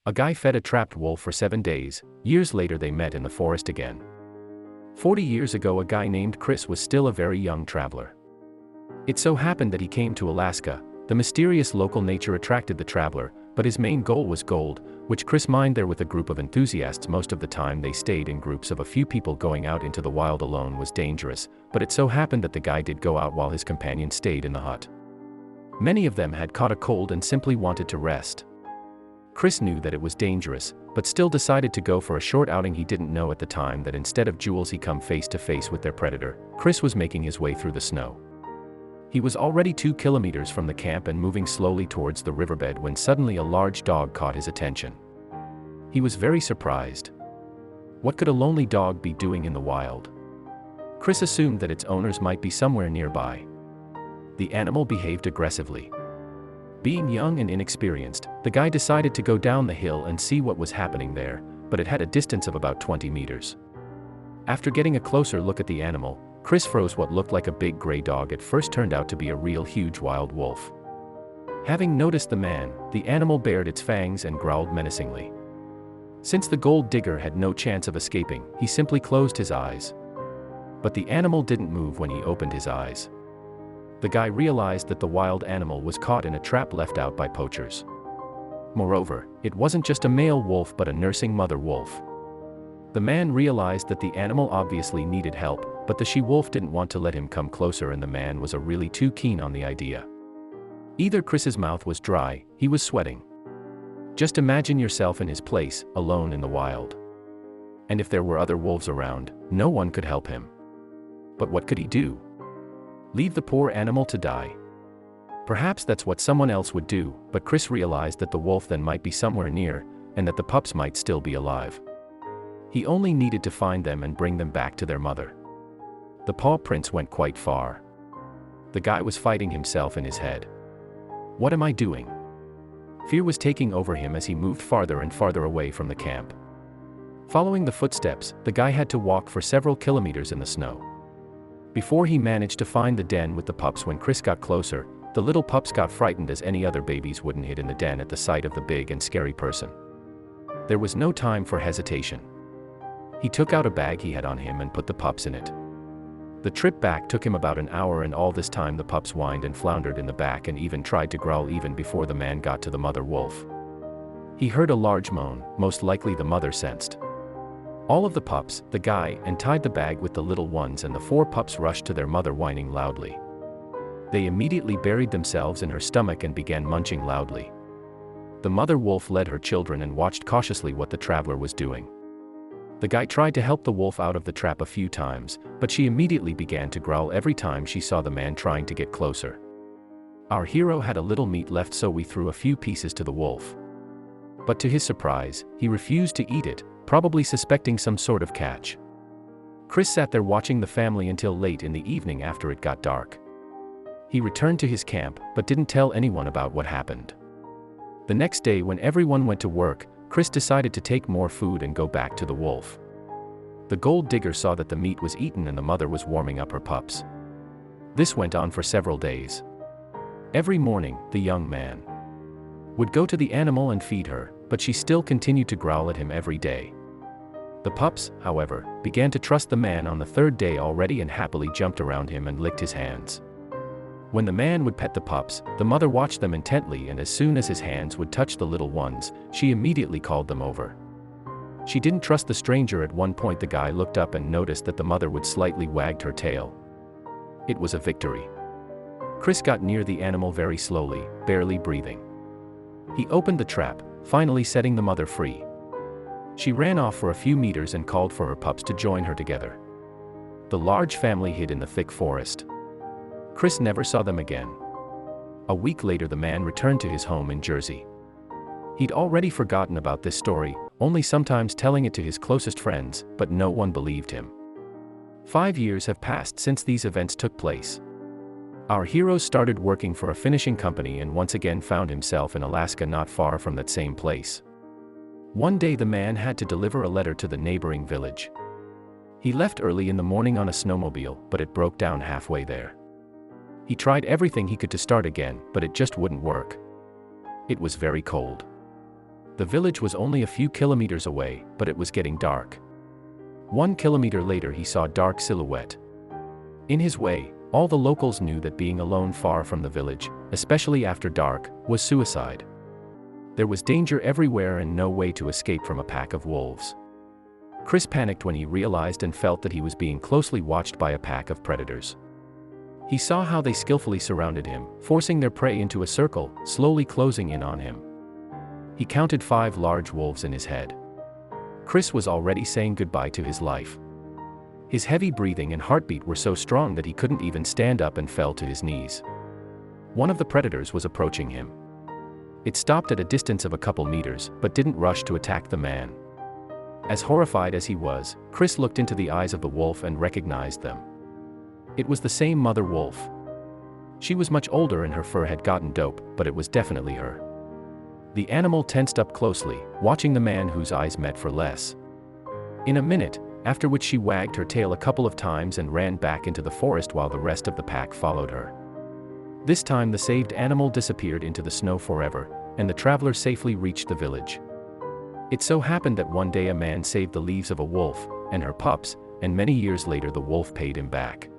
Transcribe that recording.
A guy fed a trapped wolf for 7 days. Years later they met in the forest again. 40 years ago a guy named Chris was still a very young traveler. It so happened that he came to Alaska. The mysterious local nature attracted the traveler, but his main goal was gold, which Chris mined there with a group of enthusiasts. Most of the time they stayed in groups of a few people. Going out into the wild alone was dangerous, but it so happened that the guy did go out while his companion stayed in the hut. Many of them had caught a cold and simply wanted to rest. Chris knew that it was dangerous, but still decided to go for a short outing. He didn't know at the time that instead of jewels he come face to face with their predator. Chris was making his way through the snow. He was already 2 kilometers from the camp and moving slowly towards the riverbed when suddenly a large dog caught his attention. He was very surprised. What could a lonely dog be doing in the wild? Chris assumed that its owners might be somewhere nearby. The animal behaved aggressively. Being young and inexperienced, the guy decided to go down the hill and see what was happening there, but it had a distance of about 20 meters. After getting a closer look at the animal, Chris froze. What looked like a big gray dog at first turned out to be a real huge wild wolf. Having noticed the man, the animal bared its fangs and growled menacingly. Since the gold digger had no chance of escaping, he simply closed his eyes. But the animal didn't move when he opened his eyes. The guy realized that the wild animal was caught in a trap left out by poachers. Moreover, it wasn't just a male wolf but a nursing mother wolf. The man realized that the animal obviously needed help, but the she-wolf didn't want to let him come closer, and the man was really too keen on the idea. Either Chris's mouth was dry, he was sweating. Just imagine yourself in his place, alone in the wild. And if there were other wolves around, no one could help him. But what could he do? Leave the poor animal to die? Perhaps that's what someone else would do, but Chris realized that the wolf then might be somewhere near, and that the pups might still be alive. He only needed to find them and bring them back to their mother. The paw prints went quite far. The guy was fighting himself in his head. What am I doing? Fear was taking over him as he moved farther and farther away from the camp. Following the footsteps, the guy had to walk for several kilometers in the snow. Before he managed to find the den with the pups, when Chris got closer, the little pups got frightened as any other babies wouldn't hid in the den at the sight of the big and scary person. There was no time for hesitation. He took out a bag he had on him and put the pups in it. The trip back took him about an hour, and all this time the pups whined and floundered in the back and even tried to growl even before the man got to the mother wolf. He heard a large moan, most likely the mother sensed all of the pups, the guy, and tied the bag with the little ones, and the 4 pups rushed to their mother whining loudly. They immediately buried themselves in her stomach and began munching loudly. The mother wolf led her children and watched cautiously what the traveler was doing. The guy tried to help the wolf out of the trap a few times, but she immediately began to growl every time she saw the man trying to get closer. Our hero had a little meat left, so we threw a few pieces to the wolf. But to his surprise, he refused to eat it, probably suspecting some sort of catch. Chris sat there watching the family until late in the evening after it got dark. He returned to his camp, but didn't tell anyone about what happened. The next day, when everyone went to work, Chris decided to take more food and go back to the wolf. The gold digger saw that the meat was eaten and the mother was warming up her pups. This went on for several days. Every morning, the young man would go to the animal and feed her, but she still continued to growl at him every day. The pups, however, began to trust the man on the 3rd day already and happily jumped around him and licked his hands. When the man would pet the pups, the mother watched them intently, and as soon as his hands would touch the little ones, she immediately called them over. She didn't trust the stranger. At one point the guy looked up and noticed that the mother would slightly wagged her tail. It was a victory. Chris got near the animal very slowly, barely breathing. He opened the trap, finally setting the mother free. She ran off for a few meters and called for her pups to join her together. The large family hid in the thick forest. Chris never saw them again. A week later the man returned to his home in Jersey. He'd already forgotten about this story, only sometimes telling it to his closest friends, but no one believed him. 5 years have passed since these events took place. Our hero started working for a finishing company and once again found himself in Alaska, not far from that same place. One day the man had to deliver a letter to the neighboring village. He left early in the morning on a snowmobile, but it broke down halfway there. He tried everything he could to start again, but it just wouldn't work. It was very cold. The village was only a few kilometers away, but it was getting dark. 1 kilometer later he saw a dark silhouette. In his way, all the locals knew that being alone far from the village, especially after dark, was suicide. There was danger everywhere and no way to escape from a pack of wolves. Chris panicked when he realized and felt that he was being closely watched by a pack of predators. He saw how they skillfully surrounded him, forcing their prey into a circle, slowly closing in on him. He counted 5 large wolves in his head. Chris was already saying goodbye to his life. His heavy breathing and heartbeat were so strong that he couldn't even stand up and fell to his knees. One of the predators was approaching him. It stopped at a distance of a couple meters, but didn't rush to attack the man. As horrified as he was, Chris looked into the eyes of the wolf and recognized them. It was the same mother wolf. She was much older and her fur had gotten dope, but it was definitely her. The animal tensed up closely, watching the man whose eyes met for less. In a minute, after which she wagged her tail a couple of times and ran back into the forest while the rest of the pack followed her. This time the saved animal disappeared into the snow forever, and the traveler safely reached the village. It so happened that one day a man saved the lives of a wolf and her pups, and many years later the wolf paid him back.